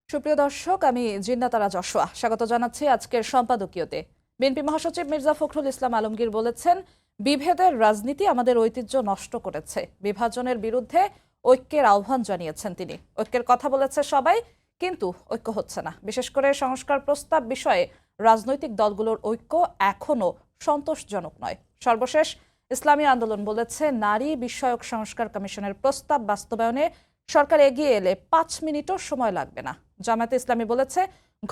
সুপ্রিয় দর্শক, আমি জিন্নাতারা যশোয়া স্বাগত জানাচ্ছি আজকের সম্পাদকীয়তে। বিএনপি মহাসচিব মির্জা ফখরুল ইসলাম আলমগীর বলেছেন, বিভেদের রাজনীতি আমাদের ঐতিহ্য নষ্ট করেছে। বিভাজনের বিরুদ্ধে ঐক্যের আহ্বান জানিয়েছেন তিনি। ঐক্যের কথা বলেছে সবাই, কিন্তু ঐক্য হচ্ছে না। বিশেষ করে সংস্কার প্রস্তাব বিষয়ে রাজনৈতিক দলগুলোর ঐক্য এখনো সন্তোষজনক নয়। সর্বশেষ ইসলামী আন্দোলন বলেছে, নারী বিষয়ক সংস্কার কমিশনের প্রস্তাব বাস্তবায়নে সরকার এগিয়ে এলে 5 মিনিটও সময় লাগবে না। জামায়াতে ইসলামী বলেছে,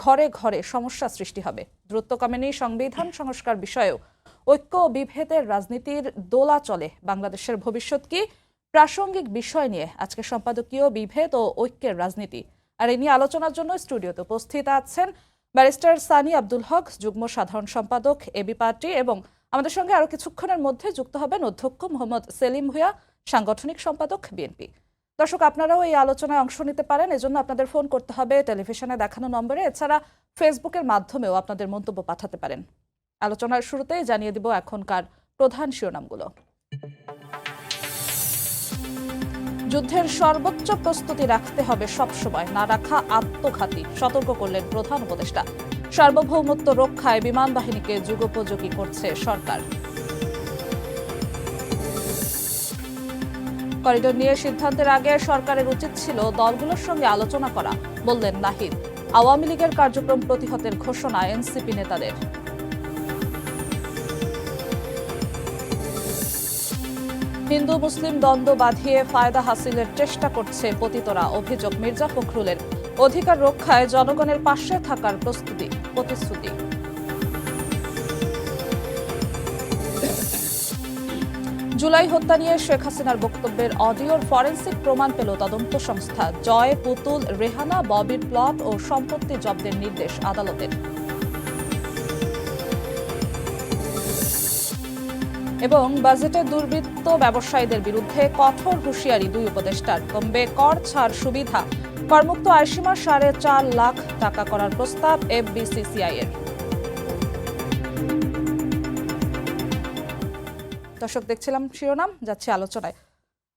ঘরে ঘরে সমস্যা সৃষ্টি হবে। দ্রুত কমেনি সংবিধান সংস্কার বিষয়েও ঐক্য ও বিভেদের রাজনীতির দোলা চলে। বাংলাদেশের ভবিষ্যৎ কি? প্রাসঙ্গিক বিষয় নিয়ে আজকে সম্পাদকীয় বিভেদ ও ঐক্যের রাজনীতি। আর এ নিয়ে আলোচনার জন্য স্টুডিওতে উপস্থিত আছেন ব্যারিস্টার সানি আব্দুল হক, যুগ্ম সাধারণ সম্পাদক এবি পার্টি, এবং আমাদের সঙ্গে আরো কিছুক্ষণের মধ্যে যুক্ত হবেন অধ্যক্ষ মোহাম্মদ সেলিম ভুঁইয়া, সাংগঠনিক সম্পাদক বিএনপি। দর্শক, আপনারাও এই আলোচনায় অংশ নিতে পারেন। এজন্য আপনাদের ফোন করতে হবে টেলিভিশনে দেখানো নম্বরে। এছাড়া ফেসবুকের মাধ্যমেও আপনাদের মন্তব্য পাঠাতে পারেন। আলোচনার শুরুতেই জানিয়ে দিব এখনকার প্রধান শিরোনামগুলো। যুদ্ধের সর্বোচ্চ প্রস্তুতি রাখতে হবে সবসময়, না রাখা আত্মঘাতী, সতর্ক করলেন প্রধান উপদেষ্টা। সার্বভৌমত্ব রক্ষায় বিমান বাহিনীকে যুগোপযোগী করছে সরকার। করিডোর নিয়ে সিদ্ধান্তের আগে সরকারের উচিত ছিল দলগুলোর সঙ্গে আলোচনা করা, বললেন নাহিদ। আওয়ামী লীগের কার্যক্রম প্রতিহতের ঘোষণা এনসিপি নেতাদের। হিন্দু মুসলিম দ্বন্দ্ব বাঁধিয়ে ফায়দা হাসিলের চেষ্টা করছে পতিতরা, অভিযোগ মির্জা ফখরুলের। অধিকার রক্ষায় জনগণের পাশে থাকার প্রতিশ্রুতি। জুলাই হত্যা নিয়ে শেখ হাসিনার বক্তব্যের অডিওর ফরেনসিক প্রমাণ পেল তদন্ত সংস্থা। জয়, পুতুল, রেহানা, ববির প্লট ও সম্পত্তি জব্দের নির্দেশ আদালতের। এবং বাজেটে দুর্বৃত্ত ব্যবসায়ীদের বিরুদ্ধে কঠোর হুঁশিয়ারি দুই উপদেষ্টার। কমবে কর ছাড় সুবিধা, করমুক্ত আয়সীমা 4.5 লাখ টাকা করার প্রস্তাব এফবিসিসিআই এর। দর্শক, দেখছিলাম শিরোনাম, যাচ্ছে আলোচনায়।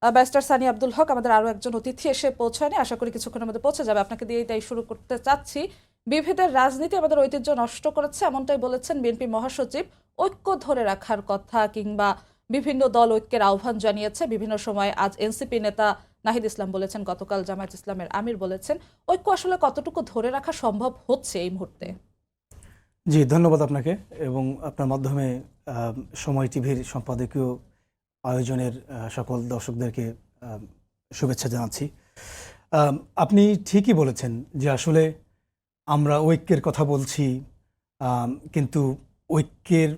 ব্যারিস্টার সানি আব্দুল হক, আমাদের আরো একজন অতিথি এসে পৌঁছায়নি, আশা করি কিছুক্ষণের মধ্যে পৌঁছে যাবে। আপনাকে দিয়ে তাই শুরু করতে চাচ্ছি। বিভেদের রাজনীতি আমাদের ঐতিহ্য নষ্ট করেছে, এমনটাই বলেছেন বিএনপি মহাসচিব। ঐক্য ধরে রাখার কথা কিংবা বিভিন্ন দল ঐক্যের আহ্বান জানিয়েছে বিভিন্ন সময়। আজ এনসিপি নেতা নাহিদ ইসলাম বলেছেন, গতকাল জামায়াত ইসলামের আমির বলেছেন। ঐক্য আসলে কতটুকু ধরে রাখা সম্ভব হচ্ছে এই মুহূর্তে? জি, ধন্যবাদ আপনাকে এবং আপনার মাধ্যমে সময় টিভির সম্পাদকীয় আয়োজনের সকল দর্শকদেরকে শুভেচ্ছা জানাচ্ছি। আপনি ঠিকই বলেছেন যে আসলে আমরা ঐক্যের কথা বলছি, কিন্তু ঐক্যের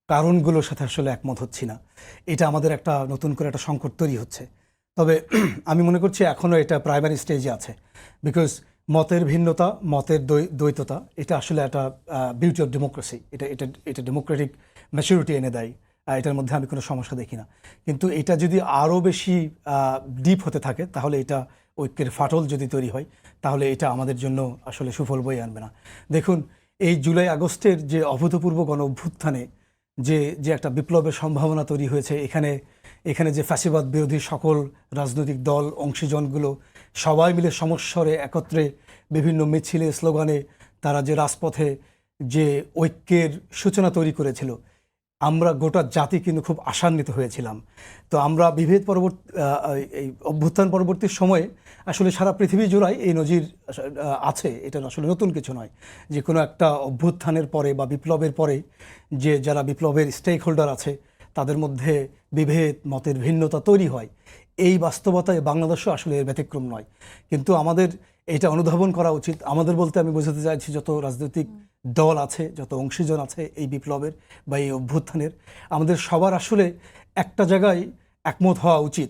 কারণগুলোর সাথে আসলে একমত হচ্ছি না। এটা আমাদের একটা নতুন করে একটা সংকট তৈরি হচ্ছে। তবে আমি মনে করছি এখনও এটা প্রাইমারি স্টেজে আছে, বিকজ মতের ভিন্নতা, মতের দ্বৈততা, এটা আসলে একটা বিউটি অফ ডেমোক্রেসি। এটা ডেমোক্রেটিক ম্যাচুরিটি এনে দেয়। এটার মধ্যে আমি কোনো সমস্যা দেখি না। কিন্তু এটা যদি আরও বেশি ডিপ হতে থাকে, তাহলে এটা ঐক্যের ফাটল যদি তৈরি হয়, তাহলে এটা আমাদের জন্য আসলে সুফল বয়ে আনবে না। দেখুন, এই জুলাই আগস্টের যে অভূতপূর্ব গণ অভ্যুত্থানে যে একটা বিপ্লবের সম্ভাবনা তৈরি হয়েছে, এখানে যে ফ্যাসিবাদ বিরোধী সকল রাজনৈতিক দল, অংশীজনগুলো সবাই মিলে সমস্বরে একত্রে বিভিন্ন মিছিলে, স্লোগানে তারা যে রাজপথে যে ঐক্যের সূচনা তৈরি করেছিল, আমরা গোটা জাতি কিন্তু খুব আশান্বিত হয়েছিলাম। তো আমরা বিভেদ পরবর্তী এই অভ্যুত্থান পরবর্তী সময়ে আসলে সারা পৃথিবী জুড়াই এই নজির আছে। এটা আসলে নতুন কিছু নয় যে কোনো একটা অভ্যুত্থানের পরে বা বিপ্লবের পরে যে যারা বিপ্লবের স্টেক হোল্ডার আছে তাদের মধ্যে বিভেদ, মতের ভিন্নতা তৈরি হয়। এই বাস্তবতায় বাংলাদেশও আসলে এর ব্যতিক্রম নয়। কিন্তু আমাদের এটা অনুধাবন করা উচিত। আমাদের বলতে আমি বোঝাতে চাইছি যত রাজনৈতিক দল আছে, যত অংশীজন আছে এই বিপ্লবের বা এই অভ্যুত্থানের, আমাদের সবার আসলে একটা জায়গায় একমত হওয়া উচিত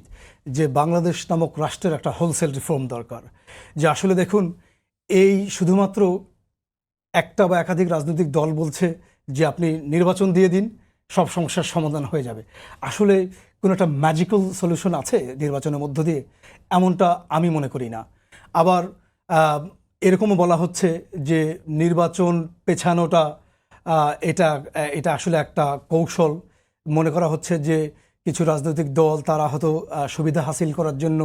যে বাংলাদেশ নামক রাষ্ট্রের একটা হোলসেল রিফর্ম দরকার। যে আসলে দেখুন, এই শুধুমাত্র একটা বা একাধিক রাজনৈতিক দল বলছে যে আপনি নির্বাচন দিয়ে দিন, সব সমস্যার সমাধান হয়ে যাবে। আসলে কোনো একটা ম্যাজিক্যাল সলিউশন আছে নির্বাচনের মধ্য দিয়ে? এমনটা আমি মনে করি না। আবার এরকমও বলা হচ্ছে যে নির্বাচন পেছানোটা এটা আসলে একটা কৌশল। মনে করা হচ্ছে যে কিছু রাজনৈতিক দল তারা হয়তো সুবিধা হাসিল করার জন্য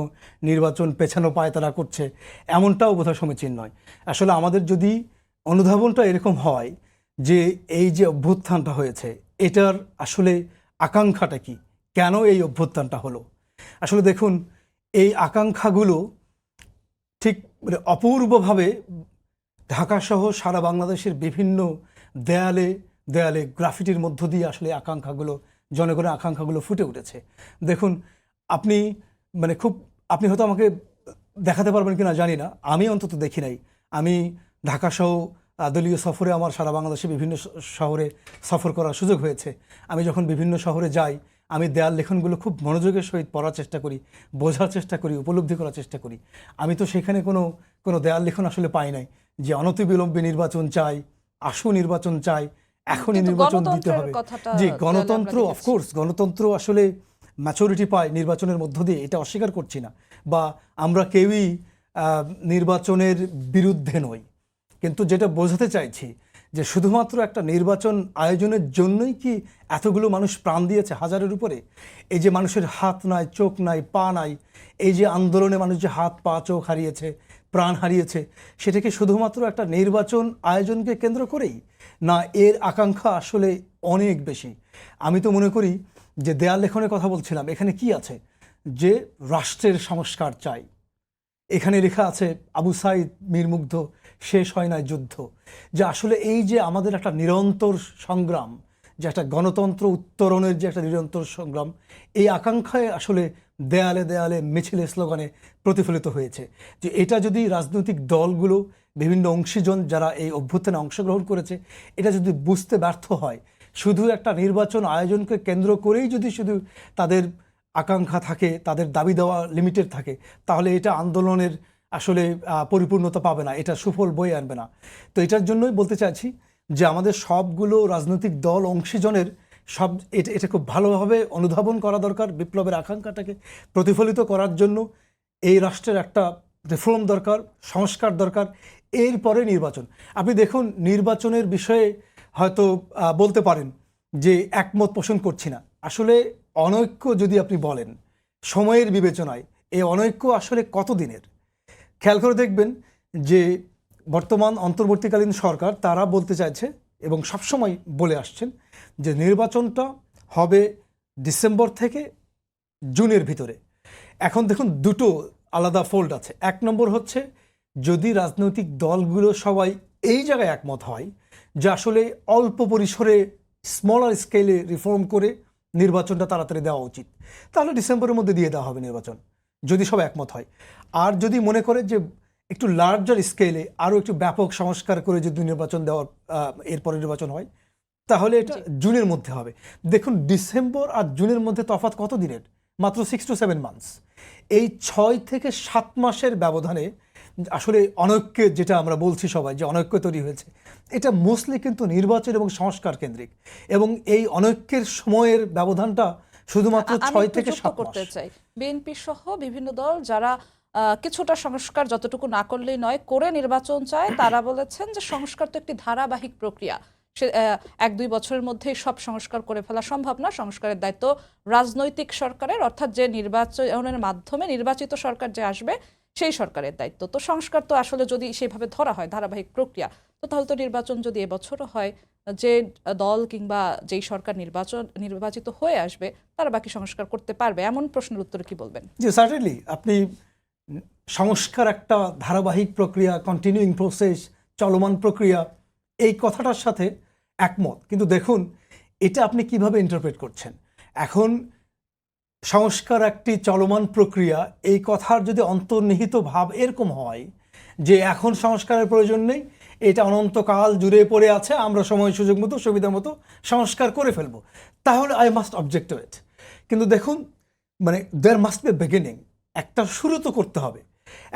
নির্বাচন পেছানো পায় তারা করছে, এমনটাও বোধহয় সমীচীন নয়। আসলে আমাদের যদি অনুধাবনটা এরকম হয় যে এই যে অভ্যুত্থানটা হয়েছে এটার আসলে আকাঙ্ক্ষাটা কি, কেন এই অভ্যুত্থানটা হলো, আসলে দেখুন এই আকাঙ্ক্ষাগুলো ঠিক মানে অপূর্বভাবে ঢাকাসহ সারা বাংলাদেশের বিভিন্ন দেয়ালে দেয়ালে গ্রাফিটির মধ্য দিয়ে আসলে আকাঙ্ক্ষাগুলো, জনগণের আকাঙ্ক্ষাগুলো ফুটে উঠেছে। দেখুন আপনি মানে আপনি হয়তো আমাকে দেখাতে পারবেন কিনা জানি না, আমি অন্তত দেখি নাই। আমি ঢাকাসহ দলীয় সফরে আমার সারা বাংলাদেশে বিভিন্ন শহরে সফর করার সুযোগ হয়েছে। আমি যখন বিভিন্ন শহরে যাই আমি দেয়াল লেখনগুলো খুব মনোযোগের সহিত পড়ার চেষ্টা করি, বোঝার চেষ্টা করি, উপলব্ধি করার চেষ্টা করি। আমি তো সেখানে কোনো দেয়াল লেখন আসলে পাই নাই যে অনতিবিলম্বে নির্বাচন চাই, আশু নির্বাচন চাই, এখনই নির্বাচন দিতে হবে। জি, গণতন্ত্র, অফকোর্স গণতন্ত্র আসলে ম্যাচুরিটি পায় নির্বাচনের মধ্য দিয়ে, এটা অস্বীকার করছি না, বা আমরা কেউই নির্বাচনের বিরুদ্ধে নই। কিন্তু যেটা বোঝাতে চাইছি যে শুধুমাত্র একটা নির্বাচন আয়োজনের জন্যই কি এতগুলো মানুষ প্রাণ দিয়েছে, হাজারের উপরে? এই যে মানুষের হাত নাই, চোখ নাই, পা নাই, এই যে আন্দোলনে মানুষ যে হাত পা চোখ হারিয়েছে, প্রাণ হারিয়েছে, সেটা কি শুধুমাত্র একটা নির্বাচন আয়োজনকে কেন্দ্র করেই, না এর আকাঙ্ক্ষা আসলে অনেক বেশি? আমি তো মনে করি যে দেয়াল লেখনের কথা বলছিলাম, এখানে কি আছে যে রাষ্ট্রের সংস্কার চাই। এখানে লেখা আছে আবু সাইদ মীর মুগ্ধ, শেষ হয় না যুদ্ধ, যে আসলে এই যে আমাদের একটা নিরন্তর সংগ্রাম, যে একটা গণতন্ত্র উত্তরণের যে একটা নিরন্তর সংগ্রাম, এই আকাঙ্ক্ষায় আসলে দেয়ালে দেয়ালে মিছিলে স্লোগানে প্রতিফলিত হয়েছে। যে এটা যদি রাজনৈতিক দলগুলো, বিভিন্ন অংশীজন যারা এই অভ্যুত্থানে অংশগ্রহণ করেছে, এটা যদি বুঝতে ব্যর্থ হয়, শুধু একটা নির্বাচন আয়োজনকে কেন্দ্র করেই যদি শুধু তাদের আকাঙ্ক্ষা থাকে, তাদের দাবি দেওয়া লিমিটেড থাকে, তাহলে এটা আন্দোলনের আসলে পরিপূর্ণতা পাবে না, এটা সুফল বয়ে আনবে না। তো এটার জন্যই বলতে চাইছি যে আমাদের সবগুলো রাজনৈতিক দল অংশীজনের এটা খুব ভালোভাবে অনুধাবন করা দরকার। বিপ্লবের আকাঙ্ক্ষাটাকে প্রতিফলিত করার জন্য এই রাষ্ট্রের একটা রিফর্ম দরকার, সংস্কার দরকার, এরপরে নির্বাচন। আপনি দেখুন নির্বাচনের বিষয়ে হয়তো বলতে পারেন যে একমত পোষণ করছি না। আসলে অনৈক্য যদি আপনি বলেন সময়ের বিবেচনায়, এই অনৈক্য আসলে কত দিনের? খেয়াল করে দেখবেন যে বর্তমান অন্তর্বর্তীকালীন সরকার তারা বলতে চাইছে এবং সবসময় বলে আসছেন যে নির্বাচনটা হবে ডিসেম্বর থেকে জুনের ভিতরে। এখন দেখুন দুটো আলাদা ফোল্ড আছে। এক নম্বর হচ্ছে যদি রাজনৈতিক দলগুলো সবাই এই জায়গায় একমত হয় যে আসলে অল্প পরিসরে স্মলার স্কেলে রিফর্ম করে নির্বাচনটা তাড়াতাড়ি দেওয়া উচিত, তাহলে ডিসেম্বরের মধ্যে দিয়ে দেওয়া হবে নির্বাচন, যদি সব একমত হয়। আর যদি মনে করে যে একটু লার্জার স্কেলে আরও একটু ব্যাপক সংস্কার করে যদি নির্বাচন দেওয়ার এরপরে নির্বাচন হয়, তাহলে এটা জুনের মধ্যে হবে। দেখুন ডিসেম্বর আর জুনের মধ্যে তফাৎ কত দিনের? মাত্র 6 to 7 মান্থস। এই 6 থেকে 7 মাসের ব্যবধানে আসলে অনৈক্যে, যেটা আমরা বলছি সবাই যে অনৈক্য তৈরি হয়েছে, এটা মোস্টলি কিন্তু নির্বাচন এবং সংস্কার কেন্দ্রিক, এবং এই অনৈক্যের সময়ের ব্যবধানটা শুধুমাত্র 6 থেকে 7 মাস। করতে চাই বিএনপি সহ বিভিন্ন দল যারা কিছুটা সংস্কার যতটুকু না করলেই নয় করে নির্বাচন চায়, তারা বলেছেন যে সংস্কার তো একটি ধারাবাহিক প্রক্রিয়া, সে 1-2 বছরের মধ্যেই সব সংস্কার করে ফেলা সম্ভব না। সংস্কারের দায়িত্ব রাজনৈতিক সরকারের, অর্থাৎ যে নির্বাচনের মাধ্যমে নির্বাচিত সরকার যে আসবে সেই সরকারের দায়িত্ব। তো সংস্কার তো আসলে যদি সেইভাবে ধরা হয় ধারাবাহিক প্রক্রিয়া, তো তাহলে তো নির্বাচন যদি এবছরও হয়, যে দল কিংবা যেই সরকার নির্বাচিত হয়ে আসবে তারা বাকি সংস্কার করতে পারবে, এমন প্রশ্নের উত্তরে কি বলবেন? জি সার্টেনলি, আপনি সংস্কার একটা ধারাবাহিক প্রক্রিয়া, কন্টিনিউইং প্রসেস, চলমান প্রক্রিয়া, এই কথাটার সাথে একমত। কিন্তু দেখুন এটা আপনি কিভাবে ইন্টারপ্রেট করছেন। এখন সংস্কার একটি চলমান প্রক্রিয়া, এই কথার যদি অন্তর্নিহিত ভাব এরকম হয় যে এখন সংস্কারের প্রয়োজন নেই, এটা অনন্তকাল জুড়ে পড়ে আছে, আমরা সময় সুযোগ মতো সুবিধা মতো সংস্কার করে ফেলবো, তাহলে আই মাস্ট অবজেক্ট টু ইট। কিন্তু দেখুন মানে দেয়ার মাস্ট বি বিগিনিং, একটা শুরু তো করতে হবে।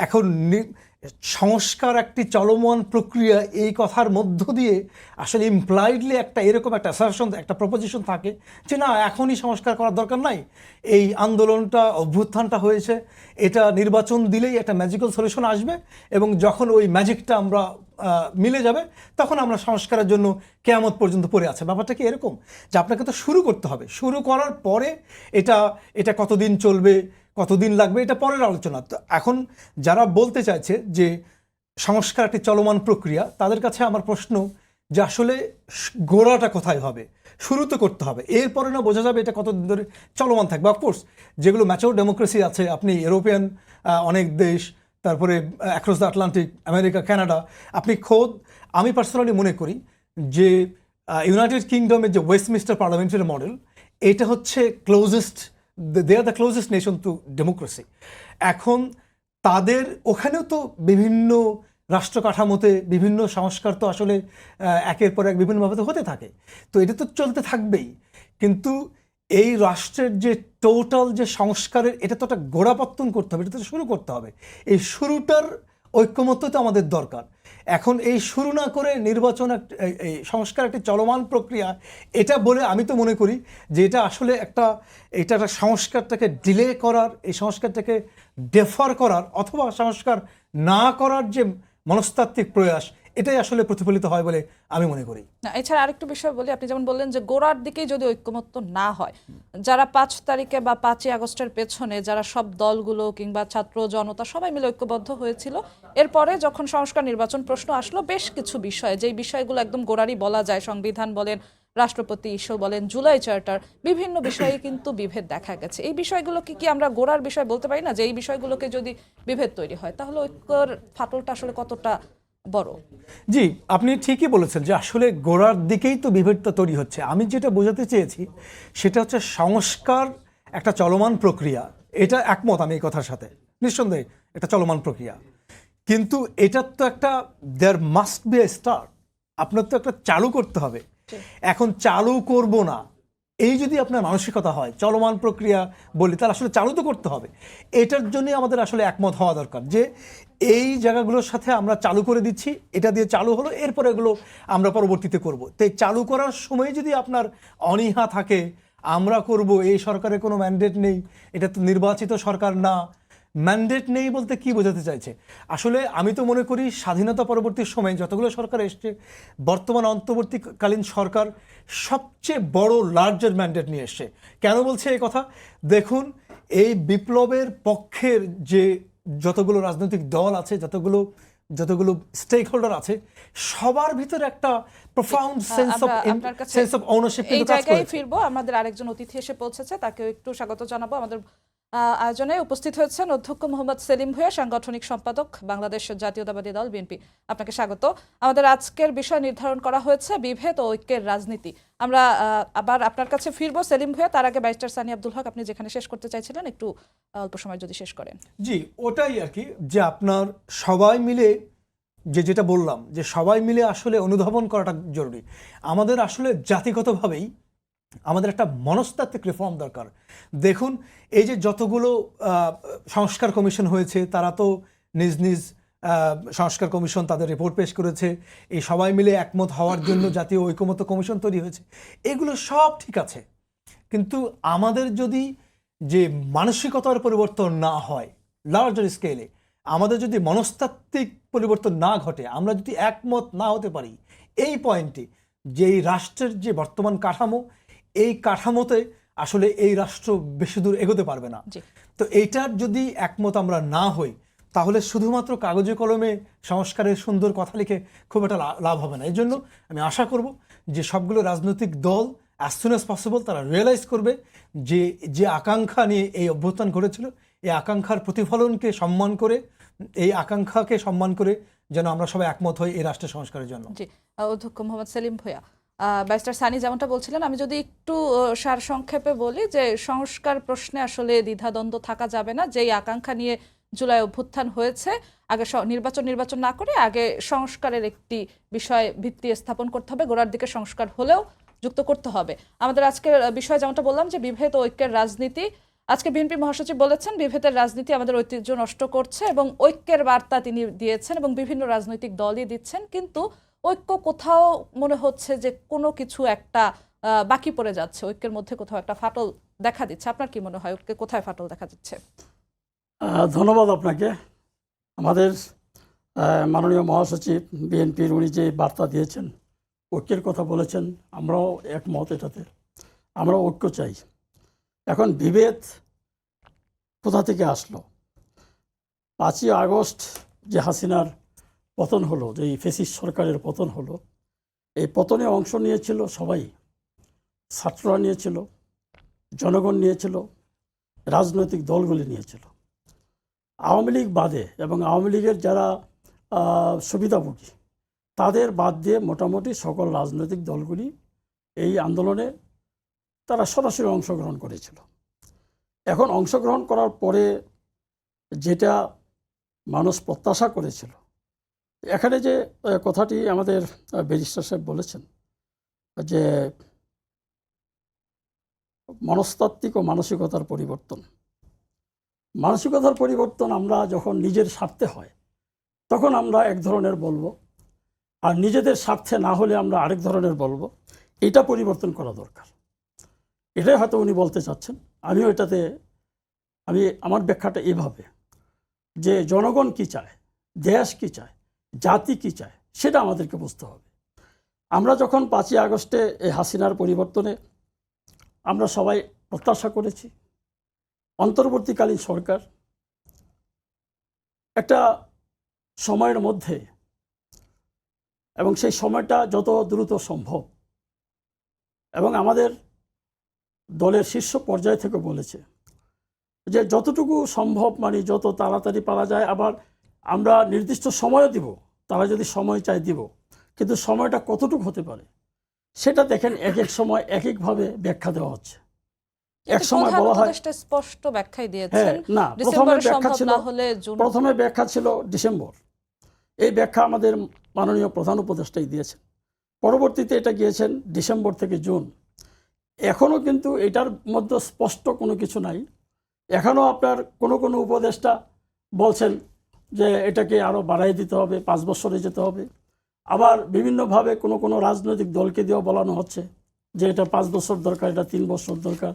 এখন সংস্কার একটি চলমান প্রক্রিয়া, এই কথার মধ্য দিয়ে আসলে ইমপ্লাইডলি একটা এরকম একটা অ্যাসারশন, একটা প্রপোজিশন থাকে যে না এখনই সংস্কার করার দরকার নাই, এই আন্দোলনটা অভ্যুত্থানটা হয়েছে, এটা নির্বাচন দিলেই একটা ম্যাজিক্যাল সলিউশন আসবে, এবং যখন ওই ম্যাজিকটা আমরা মিলে যাবে, তখন আমরা সংস্কারের জন্য কেয়ামত পর্যন্ত পড়ে আছে। ব্যাপারটা কি এরকম যে আপনাকে তো শুরু করতে হবে, শুরু করার পরে এটা এটা কতদিন চলবে, কতদিন লাগবে, এটা পরের আলোচনা। তো এখন যারা বলতে চাইছে যে সংস্কার একটি চলমান প্রক্রিয়া, তাদের কাছে আমার প্রশ্ন যে আসলে গোড়াটা কোথায় হবে, শুরু তো করতে হবে, এরপরে না বোঝা যাবে এটা কতদিন ধরে চলমান থাকবে। অফকোর্স যেগুলো ম্যাচিওর ডেমোক্রেসি আছে, আপনি ইউরোপিয়ান অনেক দেশ, তারপরে across the Atlantic, America, Canada, আপনি খোদ, আমি পার্সোনালি মনে করি যে ইউনাইটেড কিংডমের যে ওয়েস্টমিনিস্টার পার্লামেন্টারি মডেল, এটা হচ্ছে closest, they are the closest nation to democracy. এখন তাদের ওখানেও তো বিভিন্ন রাষ্ট্র কাঠামোতে বিভিন্ন সংস্কার তো আসলে একের পর এক বিভিন্নভাবে তো হতে থাকে, তো এটা তো চলতে থাকবেই। কিন্তু এই রাষ্ট্রের যে টোটাল যে সংস্কারের, এটা তো একটা গোড়াপত্তন করতে হবে, এটা তো শুরু করতে হবে। এই শুরুটার ঐক্যমত্য তো আমাদের দরকার। এখন এই শুরু না করে নির্বাচন, এই সংস্কার একটি চলমান প্রক্রিয়া, এটা বলে আমি তো মনে করি যে এটা আসলে একটা সংস্কারটাকে ডিলে করার, এই সংস্কারটাকে ডেফার করার অথবা সংস্কার না করার যে মনস্তাত্ত্বিক প্রয়াস, এটাই আসলে প্রতিফলিত হয় বলে আমি মনে করি। না, এছাড়া আরেকটু বিষয় বলি, আপনি যেমন বললেন যে গোড়ার দিকেই যদি ঐক্যমত্য না হয়, যারা 5 তারিখে বা 5ই আগস্টের পেছনে যারা সব দলগুলো কিংবা ছাত্র জনতা সবাই মিলে ঐক্যবদ্ধ হয়েছিল, এরপরে যখন সংস্কার নির্বাচন প্রশ্ন আসলো, বেশ কিছু বিষয়, যেই বিষয়গুলো একদম গোড়ারই বলা যায়, সংবিধান বলেন, রাষ্ট্রপতি ইস্যু বলেন, জুলাই চার্টার, বিভিন্ন বিষয়ে কিন্তু বিভেদ দেখা গেছে। এই বিষয়গুলোকে কি আমরা গোড়ার বিষয় বলতে পারি না, যে এই বিষয়গুলোকে যদি বিভেদ তৈরি হয় তাহলে ঐক্যর ফাটলটা আসলে কতটা বড়? জি, আপনি ঠিকই বলেছেন যে আসলে গোড়ার দিকেই তো বিভেদটা তৈরি হচ্ছে। আমি যেটা বোঝাতে চেয়েছি সেটা হচ্ছে সংস্কার একটা চলমান প্রক্রিয়া, এটা একমত আমি এই কথার সাথে, নিঃসন্দেহে একটা চলমান প্রক্রিয়া। কিন্তু এটার তো একটা, there must be a start, আপনার তো একটা চালু করতে হবে। এখন চালু করব না, এই যদি আপনার মানসিকতা হয়, চলমান প্রক্রিয়া বলি, তাহলে আসলে চালু তো করতে হবে। এটার জন্য আমাদের আসলে একমত হওয়া দরকার যে এই জায়গাগুলোর সাথে আমরা চালু করে দিচ্ছি, এটা দিয়ে চালু হলো, এরপরে এগুলো আমরা পরবর্তীতে করব। তাই চালু করার সময় যদি আপনার অনীহা থাকে, আমরা করব, এই সরকারের কোনো ম্যান্ডেট নেই, এটা তো নির্বাচিত সরকার না, ম্যান্ডেট নেই বলতে কি বোঝাতে চাইছে? আসলে আমি তো মনে করি স্বাধীনতা পরবর্তী সময়ে যতগুলো সরকার এসছে, বর্তমান অন্তর্বর্তীকালীন সরকার সবচেয়ে বড় লার্জার ম্যান্ডেট নিয়ে এসছে। কেন বলছে এই কথা? দেখুন, এই বিপ্লবের পক্ষের যে যতগুলো রাজনৈতিক দল আছে, যতগুলো স্টেক হোল্ডার আছে, সবার ভিতরে একটা প্রফাউন্ড সেন্স অফ ওনারশিপ এই জায়গায় ফিরবো। আমাদের আরেকজন অতিথি এসে পৌঁছেছে, তাকে একটু স্বাগত জানাবো। আমাদের আয়োজনে উপস্থিত হয়েছেন অধ্যক্ষ মোহাম্মদ সেলিম ভূঁইয়া, সাংগঠনিক সম্পাদক, বাংলাদেশ জাতীয়তাবাদী দল বিএনপি। আপনাকে স্বাগত। আমাদের আজকের বিষয় নির্ধারণ করা হয়েছে বিভেদ ও ঐক্যের রাজনীতি। আমরা আবার আপনার কাছে ফিরবো সেলিম ভূঁইয়া, তার আগে ব্যারিস্টার সানি আব্দুল হক, আপনি যেখানে শেষ করতে চাইছিলেন একটু অল্প সময় যদি শেষ করেন। জি, ওটাই আর কি, যে আপনার সবাই মিলে যেটা বললাম, যে সবাই মিলে আসলে অনুধাবন করাটা জরুরি। আমাদের আসলে জাতিগতভাবেই আমাদের একটা মনস্তাত্ত্বিক রিফর্ম দরকার। দেখুন, এই যে যতগুলো সংস্কার কমিশন হয়েছে, তারা তো নিজ নিজ সংস্কার কমিশন তাদের রিপোর্ট পেশ করেছে, এই সবাই মিলে একমত হওয়ার জন্য জাতীয় ঐকমত্য কমিশন তৈরি হয়েছে, এগুলো সব ঠিক আছে। কিন্তু আমাদের যদি যে মানসিকতার পরিবর্তন না হয় লার্জার স্কেলে, আমাদের যদি মনস্তাত্ত্বিক পরিবর্তন না ঘটে, আমরা যদি একমত না হতে পারি এই পয়েন্টে, যে এই রাষ্ট্রের যে বর্তমান কাঠামো, এই কাঠামোতে আসলে এই রাষ্ট্র বেশি দূর এগোতে পারবে না। তো এইটার যদি একমত আমরা না হই, তাহলে শুধুমাত্র কাগজে কলমে সংস্কারের সুন্দর কথা লিখে খুব একটা লাভ হবে না। এই জন্য আমি আশা করব যে সবগুলো রাজনৈতিক দল অ্যাজ সুন অ্যাজ পসিবল তারা রিয়েলাইজ করবে যে আকাঙ্ক্ষা নিয়ে এই অভ্যুত্থান ঘটেছিল, এই আকাঙ্ক্ষার প্রতিফলনকে সম্মান করে, এই আকাঙ্ক্ষাকে সম্মান করে যেন আমরা সবাই একমত হই এই রাষ্ট্রের সংস্কারের জন্য। জি, অধ্যক্ষ মোহাম্মদ সেলিম ভূঁইয়া, ব্যারিস্টার সানি যেমনটা বলছিলেন, আমি যদি একটু সারসংক্ষেপে বলি যে সংস্কার প্রশ্নে আসলে দ্বিধাদ্বন্দ্ব থাকা যাবে না। যেই আকাঙ্ক্ষা নিয়ে জুলাই অভ্যুত্থান হয়েছে, আগে নির্বাচন না করে আগে সংস্কারের একটি বিষয় ভিত্তি স্থাপন করতে হবে, গোড়ার দিকে সংস্কার হলেও যুক্ত করতে হবে। আমাদের আজকের বিষয় যেমনটা বললাম যে বিভেদ ও ঐক্যের রাজনীতি। আজকে বিএনপি মহাসচিব বলেছেন বিভেদের রাজনীতি আমাদের ঐতিহ্য নষ্ট করছে, এবং ঐক্যের বার্তা তিনি দিয়েছেন এবং বিভিন্ন রাজনৈতিক দলই দিচ্ছেন। কিন্তু ঐক্য কোথাও মনে হচ্ছে যে কোনো কিছু একটা বাকি পড়ে যাচ্ছে, ঐক্যের মধ্যে কোথাও একটা ফাটল দেখা দিচ্ছে। আপনার কি মনে হয় ঐক্যে কোথায় ফাটল দেখা দিচ্ছে? ধন্যবাদ আপনাকে। আমাদের মাননীয় মহাসচিব বিএনপির উনি যে বার্তা দিয়েছেন, ঐক্যের কথা বলেছেন, আমরাও একমত এটাতে। আমরা ঐক্য চাই। এখন বিভেদ কোথা থেকে আসলো? 5ই আগস্ট যে হাসিনার পতন হলো, যে ফ্যাসিস্ট সরকারের পতন হলো, এই পতনে অংশ নিয়েছিল সবাই। ছাত্ররা নিয়েছিল, জনগণ নিয়েছিল, রাজনৈতিক দলগুলি নিয়েছিল। আওয়ামী লীগ বাদে এবং আওয়ামী লীগের যারা সুবিধাভোগী তাদের বাদ দিয়ে মোটামুটি সকল রাজনৈতিক দলগুলি এই আন্দোলনে তারা সরাসরি অংশগ্রহণ করেছিল। এখন অংশগ্রহণ করার পরে যেটা মানুষ প্রত্যাশা করেছিল, এখানে যে কথাটি আমাদের ব্যারিস্টার সাহেব বলেছেন যে মনস্তাত্ত্বিক ও মানসিকতার পরিবর্তন, মানসিকতার পরিবর্তন আমরা যখন নিজের স্বার্থে হয় তখন আমরা এক ধরনের বলবো, আর নিজেদের স্বার্থে না হলে আমরা আরেক ধরনের বলবো। এটা পরিবর্তন করা দরকার। এটাই হয়তো উনি বলতে চাচ্ছেন। আমিও এটাতে আমার ব্যাখ্যাটা এভাবে যে জনগণ কি চায়, দেশ কি চায়, জাতি কি চায়, সেটা আমাদেরকে বুঝতে হবে। আমরা যখন 5ই আগস্টে এই হাসিনার পরিবর্তনে আমরা সবাই প্রত্যাশা করেছি অন্তর্বর্তীকালীন সরকার একটা সময়ের মধ্যে, এবং সেই সময়টা যত দ্রুত সম্ভব, এবং আমাদের দলের শীর্ষ পর্যায় থেকে বলেছে যে যতটুকু সম্ভব মানে যত তাড়াতাড়ি পারা যায়, আবার আমরা নির্দিষ্ট সময়ও দিব, তারা যদি সময় চায় দিব, কিন্তু সময়টা কতটুকু হতে পারে সেটা দেখেন এক এক সময় এক একভাবে ব্যাখ্যা দেওয়া হচ্ছে। এক সময় বলা হয় স্পষ্ট ব্যাখ্যাই দিয়েছেন, না, প্রথমে ব্যাখ্যা ছিল ডিসেম্বর। এই ব্যাখ্যা আমাদের মাননীয় প্রধান উপদেষ্টাই দিয়েছেন। পরবর্তীতে এটা গিয়েছেন ডিসেম্বর থেকে জুন। এখনও কিন্তু এটার মধ্যে স্পষ্ট কোনো কিছু নাই। এখনও আপনার কোনো উপদেষ্টা বলছেন যে এটাকে আরও বাড়াই দিতে হবে, 5 বছরে যেতে হবে। আবার বিভিন্নভাবে কোনো রাজনৈতিক দলকে দিয়েও বলানো হচ্ছে যে এটা 5 বছর দরকার, এটা 3 বছর দরকার।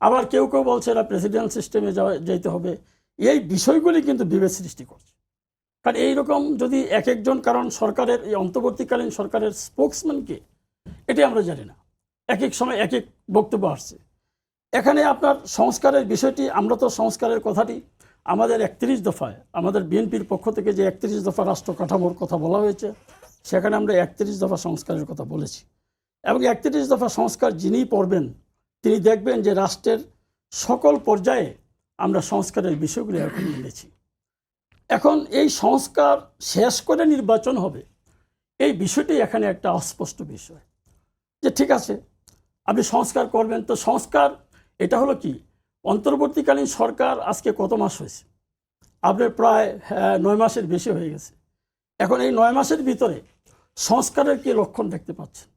আবার কেউ বলছে এটা প্রেসিডেন্ট সিস্টেমে যেতে হবে। এই বিষয়গুলি কিন্তু বিভেদ সৃষ্টি করছে। কারণ এইরকম যদি এক একজন, কারণ সরকারের এই অন্তর্বর্তীকালীন সরকারের স্পোক্সম্যানকে এটি আমরা জানি না, এক এক সময় এক এক বক্তব্য আসছে। এখানে আপনার সংস্কারের বিষয়টি, আমরা তো সংস্কারের কথাটি আমাদের 31 দফায়, আমাদের বিএনপির পক্ষ থেকে যে 31 দফা রাষ্ট্র কাঠামোর কথা বলা হয়েছে, সেখানে আমরা 31 দফা সংস্কারের কথা বলেছি। এবং 31 দফা সংস্কার যিনি পড়বেন তিনি দেখবেন যে রাষ্ট্রের সকল পর্যায়ে আমরা সংস্কারের বিষয়গুলি এখন এনেছি। এখন এই সংস্কার শেষ করে নির্বাচন হবে, এই বিষয়টি এখানে একটা অস্পষ্ট বিষয়। যে ঠিক আছে আপনি সংস্কার করবেন, তো সংস্কার এটা হলো কি, অন্তর্বর্তীকালীন সরকার আজকে কত মাস হয়েছে? আপনার প্রায় 9 মাসের বেশি হয়ে গেছে। এখন এই 9 মাসের ভিতরে সংস্কারের কি লক্ষণ দেখতে পাচ্ছেন?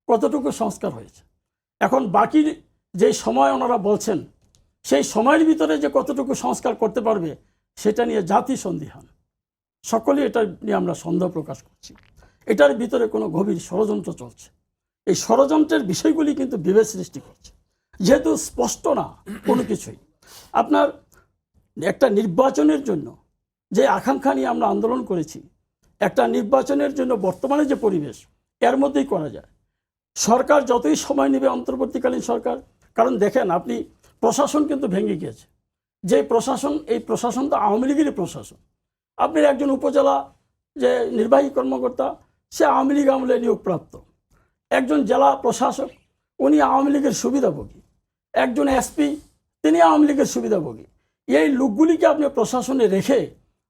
কতটুকু সংস্কার হয়েছে? এখন বাকি যে সময় ওনারা বলছেন, সেই সময়ের ভিতরে যে কতটুকু সংস্কার করতে পারবে সেটা নিয়ে জাতি সন্দিহান। সকলেই এটা নিয়ে আমরা সন্দেহ প্রকাশ করছি। এটার ভিতরে কোনো গভীর ষড়যন্ত্র চলছে। এই ষড়যন্ত্রের বিষয়গুলি কিন্তু বিভেদ সৃষ্টি করছে, যেহেতু স্পষ্ট না কোনো কিছুই। আপনার একটা নির্বাচনের জন্য যে আকাঙ্ক্ষা নিয়ে আমরা আন্দোলন করেছি, একটা নির্বাচনের জন্য বর্তমানে যে পরিবেশ, এর মধ্যেই করা যায়। সরকার যতই সময় নেবে, অন্তর্বর্তীকালীন সরকার, কারণ দেখেন আপনি প্রশাসন কিন্তু ভেঙে গিয়েছে। যে প্রশাসন, এই প্রশাসন তো আওয়ামী লীগেরই প্রশাসন। আপনি একজন উপজেলা যে নির্বাহী কর্মকর্তা, সে আওয়ামী লীগ আমলে নিয়োগপ্রাপ্ত। একজন জেলা প্রশাসক, উনি আওয়ামী লীগের সুবিধাভোগী। একজন এসপি, তিনি আওয়ামী লীগের সুবিধাভোগী। এই লোকগুলিকে আপনি প্রশাসনে রেখে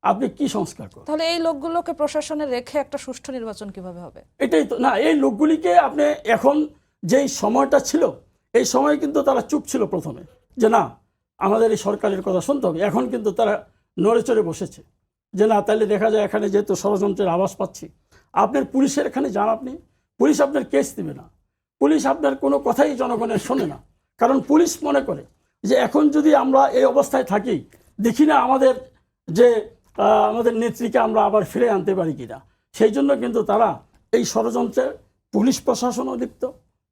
আপনি কি সংস্কার করেন? তাহলে এই লোকগুলোকে প্রশাসনে রেখে একটা সুষ্ঠু নির্বাচন কিভাবে হবে? এটাই তো না, এই লোকগুলিকে আপনি এখন যেই সময়টা ছিল, এই সময় কিন্তু তারা চুপ ছিল প্রথমে, যে না আমাদের এই সরকারের কথা শুনতে হবে। এখন কিন্তু তারা নড়ে চড়ে বসেছে যে না, তাহলে দেখা যায় এখানে যেহেতু ষড়যন্ত্রের আভাস পাচ্ছি। আপনার পুলিশের এখানে যান, আপনি পুলিশ আপনার কেস দেবে না, পুলিশ আপনার কোনো কথাই জনগণের শোনে না। কারণ পুলিশ মনে করে যে এখন যদি আমরা এই অবস্থায় থাকি, দেখি না আমাদের যে আমাদের নেত্রীকে আমরা আবার ফিরে আনতে পারি কিনা। সেই জন্য কিন্তু তারা এই ষড়যন্ত্রে পুলিশ প্রশাসনও লিপ্ত,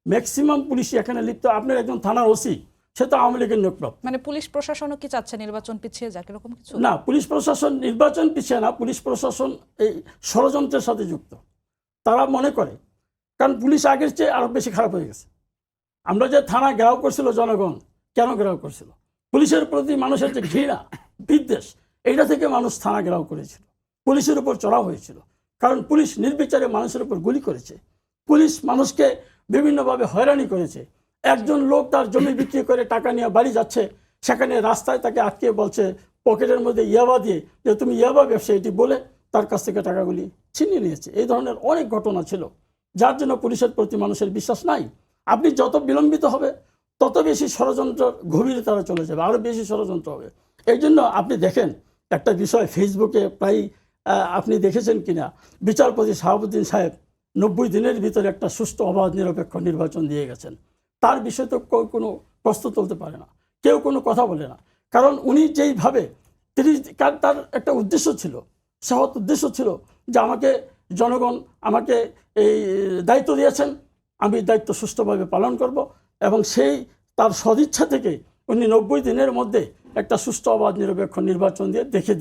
ম্যাক্সিমাম পুলিশই এখানে লিপ্ত। আপনার একজন থানার ওসি, সে তো আওয়ামী লীগের নিয়োগপ্রাপ্ত। মানে পুলিশ প্রশাসনও কি চাচ্ছে নির্বাচন পিছিয়ে যাক এরকম কিছু? না, পুলিশ প্রশাসন নির্বাচন পিছিয়ে না, পুলিশ প্রশাসন এই ষড়যন্ত্রের সাথে যুক্ত। তারা মনে করে, কারণ পুলিশ আগের চেয়ে আরো বেশি খারাপ হয়ে গেছে। আমরা যে থানা ঘেরাও করছিল জনগণ, কেন ঘেরাও করছিল? পুলিশের প্রতি মানুষের যে ঘৃণা, বিদ্বেষ, এইটা থেকে মানুষ থানা ঘেরাও করেছিল, পুলিশের উপর চড়াও হয়েছিল। কারণ পুলিশ নির্বিচারে মানুষের উপর গুলি করেছে, পুলিশ মানুষকে বিভিন্নভাবে হয়রানি করেছে। একজন লোক তার জমি বিক্রি করে টাকা নিয়ে বাড়ি যাচ্ছে, সেখানে রাস্তায় তাকে আটকে বলছে পকেটের মধ্যে ইয়াবা দিয়ে যে তুমি ইয়াবা ব্যবসায়ীটি বলে তার কাছ থেকে টাকাগুলি ছিনিয়ে নিয়েছে। এই ধরনের অনেক ঘটনা ছিল, যার জন্য পুলিশের প্রতি মানুষের বিশ্বাস নাই। আপনি যত বিলম্বিত হবে তত বেশি ষড়যন্ত্র গভীরে তারা চলে যাবে, আরও বেশি ষড়যন্ত্র হবে। এই জন্য আপনি দেখেন একটা বিষয় ফেসবুকে প্রায় আপনি দেখেছেন কিনা, বিচারপতি শাহাবুদ্দিন সাহেব 90 দিনের ভিতরে একটা সুষ্ঠু অবাধ নিরপেক্ষ নির্বাচন দিয়ে গেছেন। তার বিষয়ে তো কোনো প্রশ্ন তুলতে পারে না, কেউ কোনো কথা বলে না। কারণ উনি যেইভাবে তার একটা উদ্দেশ্য ছিল, সহৎ উদ্দেশ্য ছিল যে আমাকে জনগণ আমাকে এই দায়িত্ব দিয়েছেন, আমি দায়িত্ব সুষ্ঠুভাবে পালন করব, এবং সেই তার সদিচ্ছা থেকে উনি 90 দিনের মধ্যে একটা সুষ্ঠু অবাধ নিরপেক্ষ নির্বাচন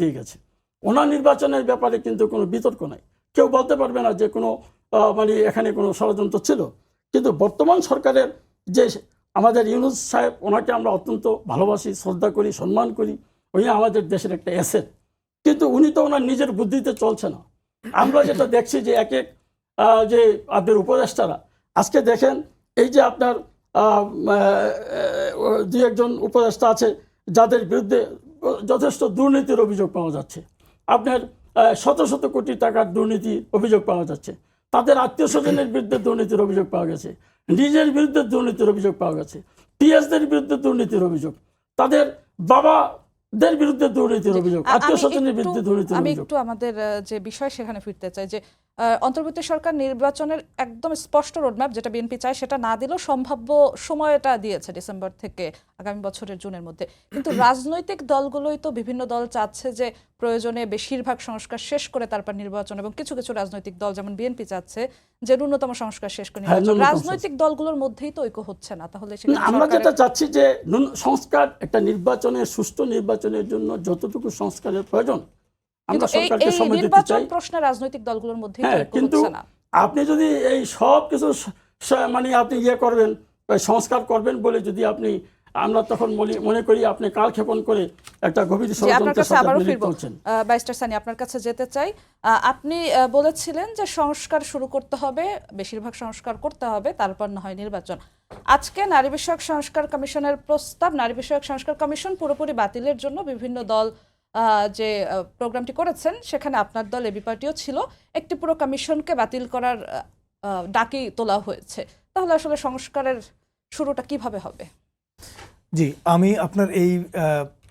দিয়ে গেছে। ওনার নির্বাচনের ব্যাপারে কিন্তু কোনো বিতর্ক নাই, কেউ বলতে পারবে না যে কোনো মানে এখানে কোনো ষড়যন্ত্র ছিল। কিন্তু বর্তমান সরকারের যে আমাদের ইউনূস সাহেব, ওনাকে আমরা অত্যন্ত ভালোবাসি, শ্রদ্ধা করি, সম্মান করি, উনি আমাদের দেশের একটা অ্যাসেট। কিন্তু উনি তো ওনার নিজের বুদ্ধিতে চলছে না। আমরা যেটা দেখছি যে এক এক যে আপনার উপদেষ্টারা, আজকে দেখেন এই যে আপনার দুই একজন উপদেষ্টা আছে যাদের বিরুদ্ধে যথেষ্ট দুর্নীতির অভিযোগ পাওয়া যাচ্ছে। আপনার শত শত কোটি টাকার দুর্নীতির অভিযোগ পাওয়া যাচ্ছে, তাদের আত্মীয় স্বজনের বিরুদ্ধে দুর্নীতির অভিযোগ পাওয়া গেছে, নিজের বিরুদ্ধে দুর্নীতির অভিযোগ পাওয়া গেছে, পিএসদের বিরুদ্ধে দুর্নীতির অভিযোগ, তাদের বাবাদের বিরুদ্ধে দুর্নীতির অভিযোগ, আত্মীয় স্বজনের বিরুদ্ধে দুর্নীতির আমি অভিযোগ। একটু আমাদের যে বিষয় সেখানে ফিরতে চাই যে অন্তর্বর্তী সরকার নির্বাচনের একদম স্পষ্ট রোডম্যাপ যেটা বিএনপি চায় সেটা না দিলেও সম্ভাব্য সময়টা দিয়েছে ডিসেম্বর থেকে আগামী বছরের জুনের মধ্যে। কিন্তু রাজনৈতিক দলগুলোই তো বিভিন্ন দল চাচ্ছে যে প্রয়োজনে বেশিরভাগ সংস্কার শেষ করে তারপর নির্বাচন, এবং কিছু কিছু রাজনৈতিক দল যেমন বিএনপি চাচ্ছে যে ন্যূনতম সংস্কার শেষ করে নির্বাচন। রাজনৈতিক দলগুলোর মধ্যেই তো ঐক্য হচ্ছে না, তাহলে আমরা যেটা চাচ্ছি যে সংস্কার, একটা নির্বাচনের সুষ্ঠু নির্বাচনের জন্য যতটুকু সংস্কারের প্রয়োজন আমরা সরকারকে সময় দিতে চাই। প্রশ্নে রাজনৈতিক দলগুলোর মধ্যে কিন্তু আপনি যদি এই সব কিছু মানে আপনি করবেন, সংস্কার করবেন বলে যদি আপনি, আমরা তখন মনে করি আপনি কালক্ষেপণ করে একটা গভীর ষড়যন্ত্রের সাথে আপনি লিপ্ত হচ্ছেন। ব্যারিস্টার সানি, আপনার কাছে যেতে চাই। আপনি বলেছিলেন যে সংস্কার শুরু করতে হবে, বেশিরভাগ সংস্কার করতে হবে, তারপর না হয় নির্বাচন। আজকে নারী বিষয়ক সংস্কার কমিশনের প্রস্তাব, নারী বিষয়ক সংস্কার কমিশন পুরোপুরি বাতিলের জন্য বিভিন্ন দল যে প্রোগ্রামটি করেছেন সেখানে আপনার দল এবি পার্টিও ছিল, একটি পুরো কমিশনকে বাতিল করার ডাকি তোলা হয়েছে। তাহলে আসলে সংস্কারের শুরুটা কিভাবে হবে? জি, আমি আপনার এই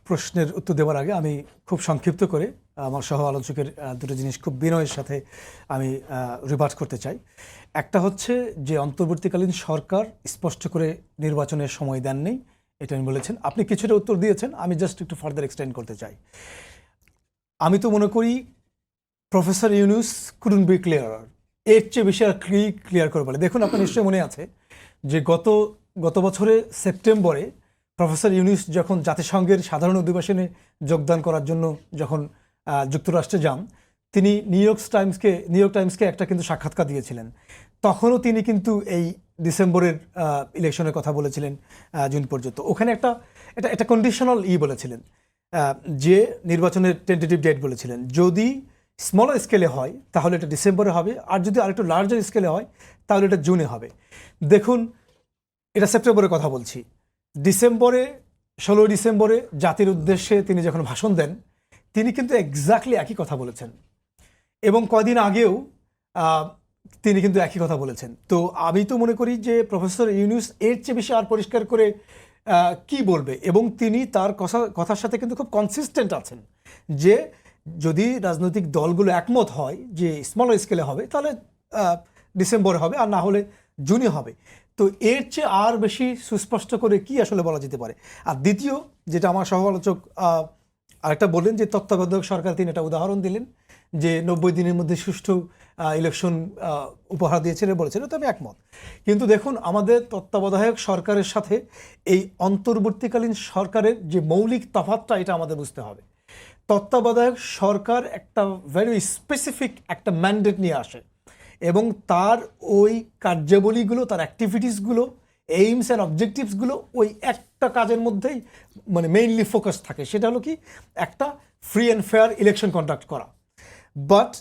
প্রশ্নের উত্তর দেওয়ার আগে আমি খুব সংক্ষিপ্ত করে আমার সহ আলোচকের দুটো জিনিস খুব বিনয়ের সাথে আমি রিভার্স করতে চাই। একটা হচ্ছে যে অন্তর্বর্তীকালীন সরকার স্পষ্ট করে নির্বাচনের সময় দেননি, এটা আমি বলেছেন। আপনি কিছুটা উত্তর দিয়েছেন, আমি জাস্ট একটু ফার্দার এক্সটেন্ড করতে চাই। আমি তো মনে করি professor Yunus couldn't be clear, এর চেয়ে বেশি আর ক্লিয়ার করে বলে। দেখুন, আপনার নিশ্চয়ই মনে আছে যে গত বছরে সেপ্টেম্বরে প্রফেসর ইউনূস যখন জাতিসংঘের সাধারণ অধিবেশনে যোগদান করার জন্য যখন যুক্তরাষ্ট্রে যান, তিনি নিউ ইয়র্ক টাইমসকে একটা কিন্তু সাক্ষাৎকার দিয়েছিলেন। তখনও তিনি কিন্তু এই ডিসেম্বরের ইলেকশনের কথা বলেছিলেন জুন পর্যন্ত। ওখানে একটা কন্ডিশনাল বলেছিলেন যে নির্বাচনের টেন্টেটিভ ডেট বলেছিলেন, যদি স্মলার স্কেলে হয় তাহলে এটা ডিসেম্বরে হবে, আর যদি আরেকটু লার্জার স্কেলে হয় তাহলে এটা জুনে হবে। দেখুন, এটা সেপ্টেম্বরের কথা বলছি। 16 ডিসেম্বরে জাতির উদ্দেশ্যে তিনি যখন ভাষণ দেন, তিনি কিন্তু এক্স্যাক্টলি একই কথা বলেছেন, এবং কয়দিন আগেও তিনি কিন্তু একই কথা বলেছেন। তো আমি তো মনে করি যে প্রফেসর ইউনূস এর চেয়ে বেশি আর পরিষ্কার করে কি বলবে, এবং তিনি তার কথার সাথে কিন্তু খুব কনসিস্টেন্ট আছেন যে যদি রাজনৈতিক দলগুলো একমত হয় যে স্মলার স্কেলে হবে তাহলে ডিসেম্বরে হবে, আর না হলে জুনে হবে। তো এর চেয়ে আর বেশি সুস্পষ্ট করে কি আসলে বলা যেতে পারে? আর দ্বিতীয় যেটা আমার সহ আলোচক আরেকটা বললেন যে তত্ত্বাবধায়ক সরকার, তিনি একটা উদাহরণ দিলেন যে 90 দিনের মধ্যে সুষ্ঠু ইলেকশন উপহার দিয়েছেন বলেছেন, তো আমি একমত। কিন্তু দেখুন, আমাদের তত্ত্বাবধায়ক সরকারের সাথে এই অন্তর্বর্তীকালীন সরকারের যে মৌলিক তফাৎটা, এটা আমাদের বুঝতে হবে। তত্ত্বাবধায়ক সরকার একটা ভেরি স্পেসিফিক একটা ম্যান্ডেট নিয়ে আসে এবং তার ওই কার্যাবলীগুলো, তার অ্যাক্টিভিটিসগুলো, এইমস অ্যান্ড অবজেক্টিভসগুলো ওই একটা কাজের মধ্যেই মানে মেইনলি ফোকাস থাকে। সেটা হলো কি, একটা free and fair election conduct করা। বাট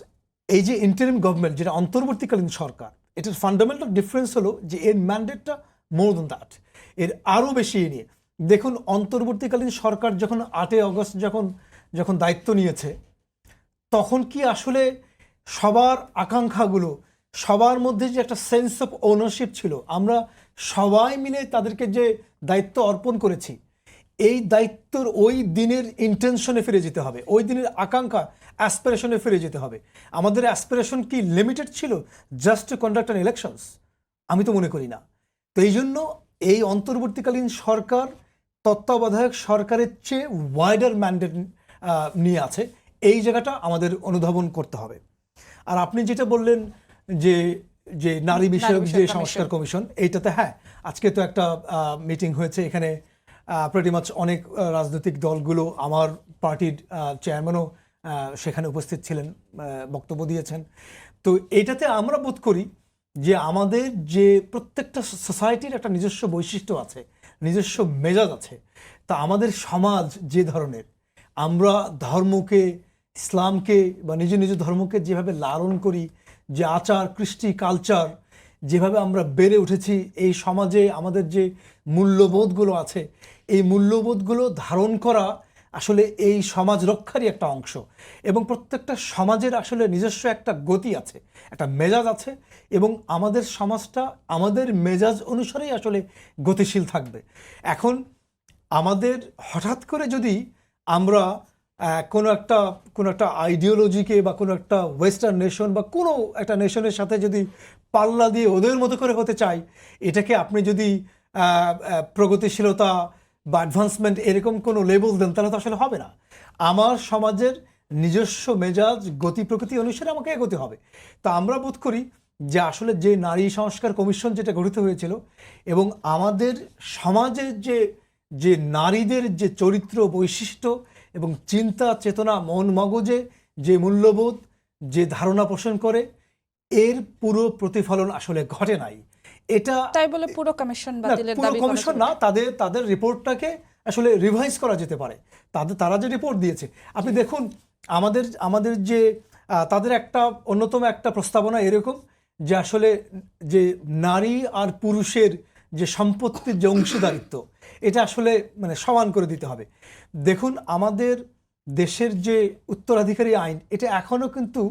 এই যে ইন্টারিম গভর্নমেন্ট, যেটা অন্তর্বর্তীকালীন সরকার, এটার ফান্ডামেন্টাল ডিফারেন্স হলো যে এর ম্যান্ডেটটা মোর দ্যান দ্যাট, এর আরও বেশি নিয়ে। দেখুন, অন্তর্বর্তীকালীন সরকার যখন 8 আগস্ট যখন দায়িত্ব নিয়েছে, তখন কি আসলে সবার আকাঙ্ক্ষাগুলো, সবার মধ্যে যে একটা সেন্স অফ ওনারশিপ ছিল, আমরা সবাই মিলে তাদেরকে যে দায়িত্ব অর্পণ করেছি, এই দায়িত্বর ওই দিনের ইন্টেনশনে ফিরে যেতে হবে, ওই দিনের আকাঙ্ক্ষা অ্যাসপিরেশনে ফিরে যেতে হবে। আমাদের অ্যাসপিরেশন কি লিমিটেড ছিল just to conduct an elections? আমি তো মনে করি না। তো এই জন্য এই অন্তর্বর্তীকালীন সরকার তত্ত্বাবধায়ক সরকারের চেয়ে ওয়াইডার ম্যান্ডেট নিয়ে আছে, এই জায়গাটা আমাদের অনুধাবন করতে হবে। আর আপনি যেটা বললেন যে যে নারী বিষয়ক যে সংস্কার কমিশন, এইটাতে হ্যাঁ, আজকে তো একটা মিটিং হয়েছে, এখানে প্রেটি মাচ অনেক রাজনৈতিক দলগুলো, আমার পার্টির চেয়ারম্যানও সেখানে উপস্থিত ছিলেন, বক্তব্য দিয়েছেন। তো এইটাতে আমরা বোধ করি যে আমাদের যে প্রত্যেকটা সোসাইটির একটা নিজস্ব বৈশিষ্ট্য আছে, নিজস্ব মেজাজ আছে। তা আমাদের সমাজ যে ধরনের, আমরা ধর্মকে, ইসলামকে বা নিজ নিজ ধর্মকে যেভাবে লালন করি, যে আচার কৃষ্টি কালচার যেভাবে আমরা বেড়ে উঠেছি, এই সমাজে আমাদের যে মূল্যবোধগুলো আছে, এই মূল্যবোধগুলো ধারণ করা আসলে এই সমাজ রক্ষারই একটা অংশ। এবং প্রত্যেকটা সমাজের আসলে নিজস্ব একটা গতি আছে, একটা মেজাজ আছে, এবং আমাদের সমাজটা আমাদের মেজাজ অনুসারেই আসলে গতিশীল থাকবে। এখন আমাদের হঠাৎ করে যদি আমরা কোনো একটা আইডিওলজিকে বা কোনো একটা ওয়েস্টার্ন নেশন বা কোনো একটা নেশনের সাথে যদি পাল্লা দিয়ে ওদের মতো করে হতে চাই, এটাকে আপনি যদি প্রগতিশীলতা বা অ্যাডভান্সমেন্ট এরকম কোনো লেবেল দেন, তাহলে তো আসলে হবে না। আমার সমাজের নিজস্ব মেজাজ গতি প্রকৃতি অনুসারে আমাকে এগোতে হবে। তা আমরা বোধ করি যে আসলে যে নারী সংস্কার কমিশন যেটা গঠিত হয়েছিল, এবং আমাদের সমাজের যে নারীদের যে চরিত্র বৈশিষ্ট্য এবং চিন্তা চেতনা, মন মগজে যে মূল্যবোধ, যে ধারণা পোষণ করে, এর পুরো প্রতিফলন আসলে ঘটে নাই। এটা তাই বলে পুরো কমিশন বাতিলের দাবি কমিশন না, তাদের রিপোর্টটাকে আসলে রিভাইজ করা যেতে পারে। তারা যে রিপোর্ট দিয়েছে, আপনি দেখুন, আমাদের যে তাদের একটা অন্যতম একটা প্রস্তাবনা এরকম যে আসলে যে নারী আর পুরুষের যে সম্পত্তির যে অংশীদারিত্ব, এটা আসলে মানে সমান করে দিতে হবে। দেখুন, আমাদের দেশের যে উত্তরাধিকারী আইন, এটা এখনও কিন্তু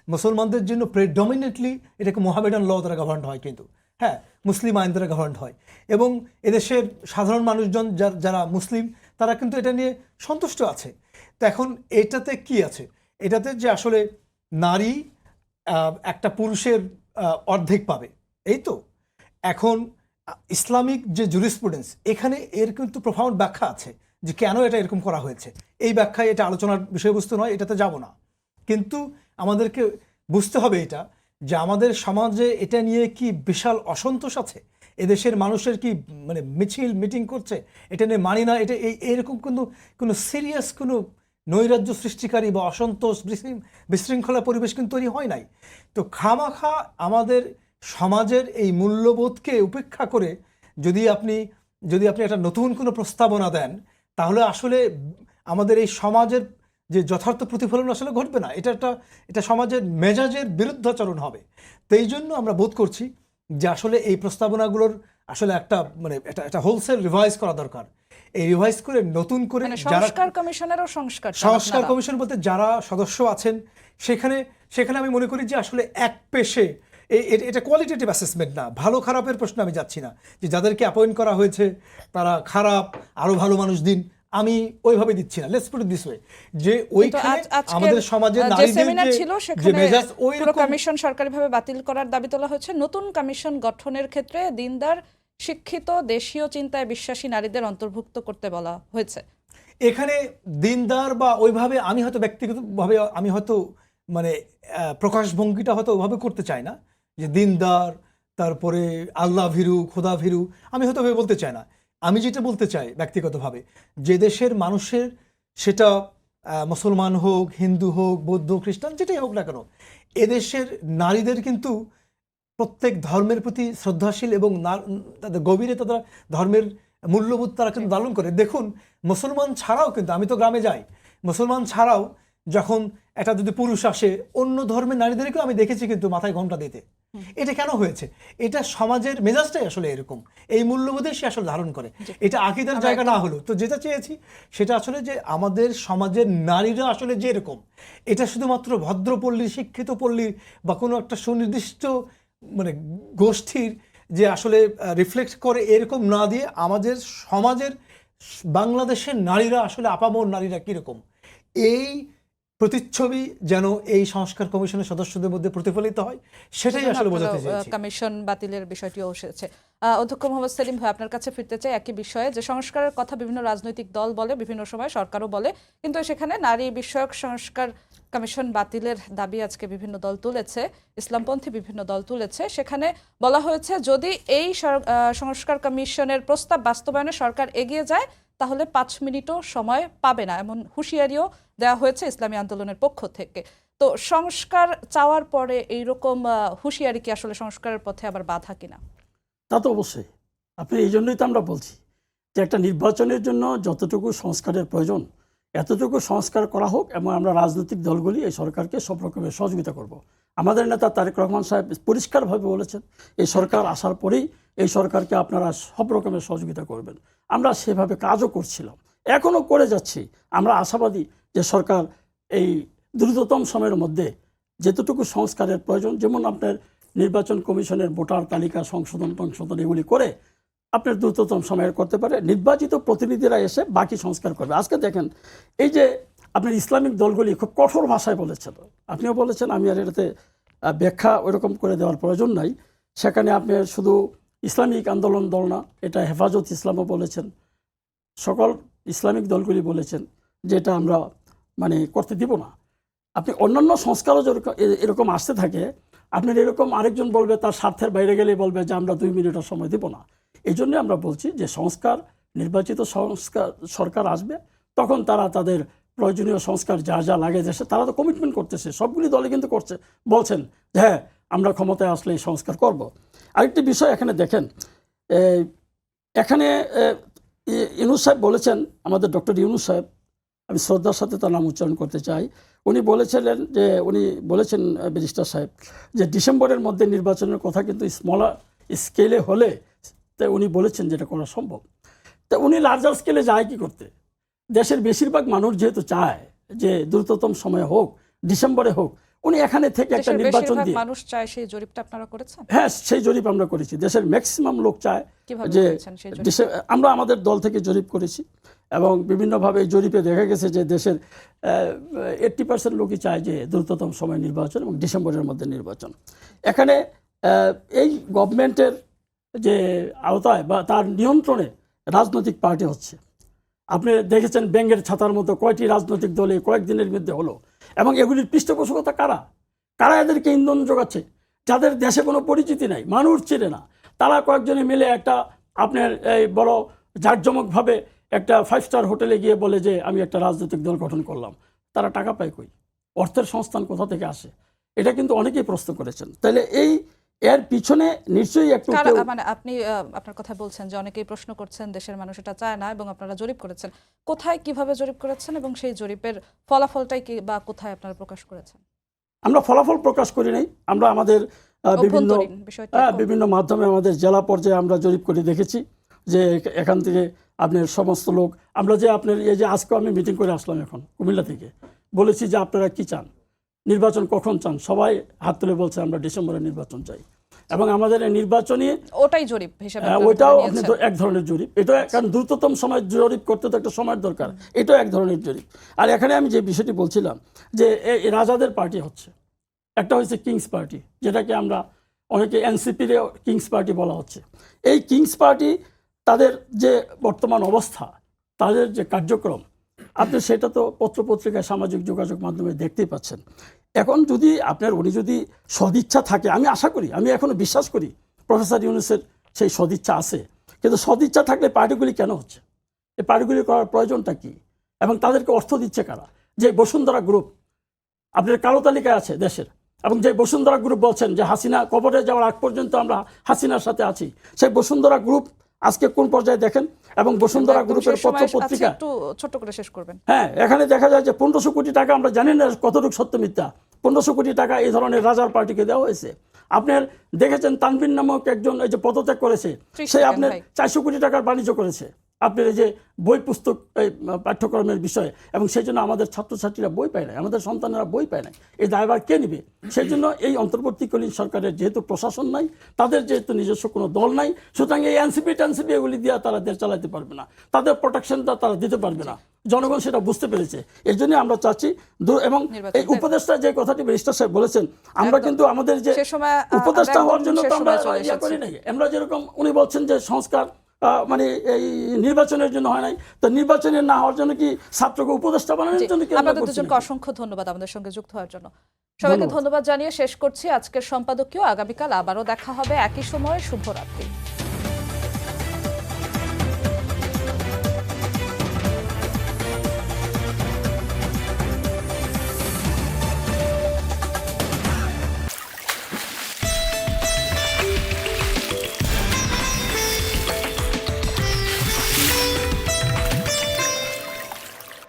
মুসলমানদের জন্য প্রেডমিনেন্টলি এটাকে মোহামেডান ল দ্বারা গভর্ন হয়, কিন্তু হ্যাঁ, মুসলিম আইন দ্বারা গভর্ন হয়। এবং এদেশের সাধারণ মানুষজন যারা মুসলিম, তারা কিন্তু এটা নিয়ে সন্তুষ্ট আছে। তো এখন এটাতে কি আছে? এটাতে যে আসলে নারী একটা পুরুষের অর্ধেক পাবে, এই তো। এখন ইসলামিক যে জুরিসপ্রুডেন্স, এখানে এর কিন্তু প্রফাউন্ড ব্যাখ্যা আছে যে কেন এটা এরকম করা হয়েছে। এই ব্যাখ্যায় এটা আলোচনার বিষয়বস্তু নয়, এটাতে যাব না। কিন্তু আমাদেরকে বুঝতে হবে এটা, যে আমাদের সমাজে এটা নিয়ে কি বিশাল অসন্তোষ আছে। এদেশের মানুষের কি মানে মিটিং করছে এটা নিয়ে, মানি না, এটা এইরকম কোনো সিরিয়াস কোনো নৈরাজ্য সৃষ্টিকারী বা অসন্তোষ বিশৃঙ্খলা পরিবেশ কিন্তু তৈরি হয় নাই। তো খামাখা আমাদের সমাজের এই মূল্যবোধকে উপেক্ষা করে যদি আপনি একটা নতুন কোনো প্রস্তাবনা দেন, তাহলে আসলে আমাদের এই সমাজের যে যথার্থ প্রতিফলন আসলে ঘটবে না। এটা সমাজের মেজাজের বিরুদ্ধাচরণ হবে। তো এই জন্য আমরা বোধ করছি যে আসলে এই প্রস্তাবনাগুলোর আসলে একটা হোলসেল রিভাইজ করা দরকার। এই রিভাইজ করে নতুন করে সংস্কার কমিশনেরও সংস্কার কমিশন বলতে যারা সদস্য আছেন, সেখানে আমি মনে করি যে আসলে এক পেশে এটা কোয়ালিটেটিভ অ্যাসেসমেন্ট না, ভালো খারাপের প্রশ্ন আমি যাচ্ছি না, যে যাদেরকে অ্যাপয়েন্ট করা হয়েছে তারা খারাপ, আরো ভালো মানুষ দিন, আমি ওইভাবে দিচ্ছি না। Let's put it this way, যে ওইখানে আমাদের সমাজে নারীদের যে মেজাজ, ওই কমিশন সরকারিভাবে বাতিল করার দাবি তোলা হয়েছে। নতুন কমিশন গঠনের ক্ষেত্রে দিনদার, শিক্ষিত, দেশীয় চিন্তায় বিশ্বাসী নারীদের অন্তর্ভুক্ত করতে বলা হয়েছে। এখানে দিনদার বা ওইভাবে আমি হয়তো ব্যক্তিগতভাবে আমি হয়তো মানে প্রকাশভঙ্গিটা হয়তো ওভাবে করতে চায় না, যে দিনদার, তারপরে আল্লাহ ভীরু, খোদা ভীরু, আমি হয়তো ওভাবে বলতে চাই না। আমি যেটা বলতে চাই ব্যক্তিগতভাবে, যে দেশের মানুষের, সেটা মুসলমান হোক, হিন্দু হোক, বৌদ্ধ, খ্রিস্টান, যেটাই হোক না কেন, এদেশের নারীদের কিন্তু প্রত্যেক ধর্মের প্রতি শ্রদ্ধাশীল এবং তাদের গভীরে তারা ধর্মের মূল্যবোধ তারা কিন্তু লালন করে। দেখুন, মুসলমান ছাড়াও কিন্তু, আমি তো গ্রামে যাই, মুসলমান ছাড়াও যখন একটা যদি পুরুষ আসে, অন্য ধর্মের নারীদেরকেও আমি দেখেছি কিন্তু মাথায় ঘোমটা দিতে। এটা কেন হয়েছে? এটা সমাজের মেজাজটাই আসলে এরকম, এই মূল্যবোধে সে আসলে ধারণ করে। এটা আকীদার জায়গা না হলো তো, যেটা চেয়েছি সেটা আসলে যে আমাদের সমাজের নারীরা আসলে যে এরকম, এটা শুধুমাত্র ভদ্রপল্লী, শিক্ষিত পল্লী বা কোনো একটা সুনির্দিষ্ট মানে গোষ্ঠীর যে আসলে রিফ্লেক্ট করে এরকম না দিয়ে, আমাদের সমাজের বাংলাদেশের নারীরা আসলে আপামর নারীরা কীরকম, এই প্রতিচ্ছবি যেন এই সংস্কার কমিশনের সদস্যদের মধ্যে প্রতিফলিত হয়, সেটাই আসলে বোঝাতে চেয়েছি। কমিশন বাতিলের বিষয়টিও এসেছে। অধ্যক্ষ মোহাম্মদ সেলিম ভাই, আপনার কাছে ফিরতে চাই একই বিষয়ে, যে সংস্কারের কথা বিভিন্ন রাজনৈতিক দল বলে, বিভিন্ন সময় সরকারও বলে, কিন্তু সেখানে নারী বিষয়ক সংস্কার কমিশন বাতিলের দাবি আজকে বিভিন্ন দল তুলেছে, ইসলামপন্থী বিভিন্ন দল তুলেছে। সেখানে বলা হয়েছে যদি এই সংস্কার কমিশনের প্রস্তাব বাস্তবায়নে সরকার এগিয়ে যায় তাহলে 5 মিনিটও সময় পাবে না, এমন হুঁশিয়ারিও দেওয়া হয়েছে ইসলামী আন্দোলনের পক্ষ থেকে। তো সংস্কার চাওয়ার পরে এইরকম হুঁশিয়ারি কি আসলে সংস্কারের পথে আবার বাধা কিনা? তা তো অবশ্যই। আপনি এই জন্যই তো আমরা বলছি যে একটা নির্বাচনের জন্য যতটুকু সংস্কারের প্রয়োজন, এতটুকু সংস্কার করা হোক, এবং আমরা রাজনৈতিক দলগুলি এই সরকারকে সব রকমের সহযোগিতা করব। আমাদের নেতা তারেক রহমান সাহেব পরিষ্কারভাবে বলেছেন, এই সরকার আসার পরেই এই সরকারকে আপনারা সব রকমের সহযোগিতা করবেন। আমরা সেভাবে কাজও করছিলাম, এখনও করে যাচ্ছি। আমরা আশাবাদী যে সরকার এই দ্রুততম সময়ের মধ্যে যেতটুকু সংস্কারের প্রয়োজন, যেমন আপনার নির্বাচন কমিশনের ভোটার তালিকা সংশোধন এগুলি করে আপনার দ্রুততম সময়ে করতে পারে, নির্বাচিত প্রতিনিধিরা এসে বাকি সংস্কার করবে। আজকে দেখেন, এই যে আপনার ইসলামিক দলগুলি খুব কঠোর ভাষায় বলেছেন, আপনিও বলেছেন, আমি আর এটাতে ব্যাখ্যা ওইরকম করে দেওয়ার প্রয়োজন নাই। সেখানে আপনি শুধু ইসলামিক আন্দোলন দল না, এটা হেফাজত ইসলামও বলেছেন, সকল ইসলামিক দলগুলি বলেছেন যে এটা আমরা মানে করতে দিব না। আপনি অন্যান্য সংস্কারও এরকম আসতে থাকে, আপনার এরকম আরেকজন বলবে, তার স্বার্থের বাইরে গেলেই বলবে যে আমরা 2 মিনিটের সময় দিব না। এই জন্য আমরা বলছি যে সংস্কার, নির্বাচিত সরকার আসবে, তখন তারা তাদের প্রয়োজনীয় সংস্কার যা যা লাগে দেশে, তারা তো কমিটমেন্ট করতেছে, সবগুলি দলে কিন্তু করছে, বলছেন যে হ্যাঁ আমরা ক্ষমতায় আসলে এই সংস্কার করব। আরেকটি বিষয় এখানে দেখেন, এখানে ইউনূস সাহেব বলেছেন, আমাদের ডক্টর ইউনূস সাহেব, আমি শ্রদ্ধার সাথে তার নাম উচ্চারণ করতে চাই, উনি বলেছিলেন যে, উনি বলেছেন ব্যারিস্টার সাহেব, যে ডিসেম্বরের মধ্যে নির্বাচনের কথা, কিন্তু স্মলার স্কেলে হলে তাই উনি বলেছেন যেটা করা সম্ভব। তা উনি লার্জার স্কেলে যায় কি করতে? দেশের বেশিরভাগ মানুষ যেহেতু চায় যে দ্রুততম সময়ে হোক, ডিসেম্বরে হোক, উনি এখানে থেকে একটা নির্বাচন দিয়ে, মানুষ চায়, সেই জরিপটা আপনারা করেছেন? হ্যাঁ, সেই জরিপ আমরা করেছি। দেশের ম্যাক্সিমাম লোক চায় যে, আমরা আমাদের দল থেকে জরিপ করেছি এবং বিভিন্নভাবে জরিপে দেখা গেছে যে দেশের 80% লোকই চায় যে দ্রুততম সময় নির্বাচন এবং ডিসেম্বরের মধ্যে নির্বাচন। এখানে এই গভর্নমেন্টের যে আওতায় বা তার নিয়ন্ত্রণে রাজনৈতিক পার্টি হচ্ছে। আপনি দেখেছেন ব্যাঙের ছাতার মতো কয়টি রাজনৈতিক দলে কয়েকদিনের মধ্যে হলো, এবং এগুলির পৃষ্ঠপোষকতা কারা? কারা এদেরকে ইন্ধন যোগাচ্ছে? যাদের দেশে কোনো পরিচিতি নাই, মানুষ চেনে না, তারা কয়েকজনে মিলে একটা আপনার এই বড় জাঁকজমকভাবে একটা 5 স্টার হোটেলে গিয়ে বলে যে আমি একটা রাজনৈতিক দল গঠন করলাম। তারা টাকা পায় কই? অর্থের সংস্থান কোথা থেকে আসে? এটা কিন্তু অনেকেই প্রশ্ন করেছেন। তাহলে এর পিছনে নিশ্চয়ই একটু মানে আপনি আপনার কথা বলছেন যে অনেকেই প্রশ্ন করছেন, দেশের মানুষ এটা চায় না, এবং আপনারা জরিপ করেছেন। কোথায়, কিভাবে জরিপ করেছেন, এবং সেই জরিপের ফলাফলটাই কি বা কোথায় আপনারা প্রকাশ করেছেন? আমরা ফলাফল প্রকাশ করি নাই, আমরা আমাদের বিভিন্ন মাধ্যমে আমাদের জেলা পর্যায়ে আমরা জরিপ করে দেখেছি যে এখান থেকে আপনার সমস্ত লোক, আমরা যে আপনার এই যে আজকে আমি মিটিং করে আসলাম এখন কুমিল্লা থেকে, বলেছি যে আপনারা কি চান, নির্বাচন কখন চান? সবাই হাত তুলে বলছে আমরা ডিসেম্বরে নির্বাচন চাই। এবং আমাদের নির্বাচনী ওটাই জরিপ হিসেবে, ওইটাও এক ধরনের জরিপ। এটা কারণ দ্রুততম সময় জরিপ করতে তো একটা সময়ের দরকার, এটাও এক ধরনের জরিপ। আর এখানে আমি যে বিষয়টি বলছিলাম যে রাজাদের পার্টি হচ্ছে, একটা হচ্ছে কিংস পার্টি, যেটাকে আমরা অনেকে এনসিপির কিংস পার্টি বলা হচ্ছে। এই কিংস পার্টি তাদের যে বর্তমান অবস্থা, তাদের যে কার্যক্রম, আপনি সেটা তো পত্রপত্রিকায় সামাজিক যোগাযোগ মাধ্যমে দেখতেই পাচ্ছেন। এখন যদি উনি যদি সদিচ্ছা থাকে, আমি আশা করি, আমি এখনো বিশ্বাস করি প্রফেসর ইউনূসের সেই সদিচ্ছা আছে, কিন্তু সদিচ্ছা থাকলে পার্টিগুলি কেন হচ্ছে, এই পার্টিগুলি করার প্রয়োজনটা কি, এবং তাদেরকে অর্থ দিচ্ছে কারা? যে বসুন্ধরা গ্রুপ আপনার কালো তালিকায় আছে দেশের, এবং যে বসুন্ধরা গ্রুপ বলছেন যে হাসিনা কবরে যাওয়ার আগ পর্যন্ত আমরা হাসিনার সাথে আছি, সেই বসুন্ধরা গ্রুপ আজকে কোন পর্যায়ে দেখেন, এবং বসুন্ধরা গ্রুপের পত্র পত্রিকা, একটু ছোট করে শেষ করবেন। হ্যাঁ, এখানে দেখা যায় যে 1500 কোটি টাকা, আমরা জানি না কতটুকু সত্য মিথ্যা, 1500 কোটি টাকা এই ধরনের রাজার পার্টিকে দেওয়া হয়েছে। আপনার দেখেছেন তানভীর নামক একজন এই যে পদত্যাগ করেছে, সে আপনার 400 কোটি টাকার বাণিজ্য করেছে আপনার এই যে বই পুস্তক এই পাঠ্যক্রমের বিষয়ে, এবং সেই জন্য আমাদের ছাত্রছাত্রীরা বই পায় না, আমাদের সন্তানেরা বই পায় না। এই দায়ভার কে নেবে? সেই জন্য এই অন্তর্বর্তীকালীন সরকারের যেহেতু প্রশাসন নাই, তাদের যেহেতু নিজস্ব কোনো দল নাই, সুতরাং এই এনসিপি এগুলি দিয়ে তারা দেশ চালাতে পারবে না, তাদের প্রোটেকশনটা তারা দিতে পারবে না। জনগণ সেটা বুঝতে পেরেছে। এই জন্য আমরা চাচ্ছি, এবং এই উপদেষ্টা যে কথাটি ব্যারিস্টার সাহেব বলেছেন, আমরা কিন্তু আমাদের যে উপদেষ্টা হওয়ার জন্য তো আমরা ইয়া করি নাই। আমরা যেরকম উনি বলছেন যে সংস্কার মানে এই নির্বাচনের জন্য হয় নাই, তো নির্বাচনের না হওয়ার জন্য কি ছাত্রকে উপদেষ্টা বানানোর জন্য কি? আপনাদের দুজনকে অসংখ্য ধন্যবাদ আমাদের সঙ্গে যুক্ত হওয়ার জন্য। সবাইকে ধন্যবাদ জানিয়ে শেষ করছি আজকের সম্পাদকীয়। আগামীকাল আবারও দেখা হবে একই সময়ে। শুভরাত্রি।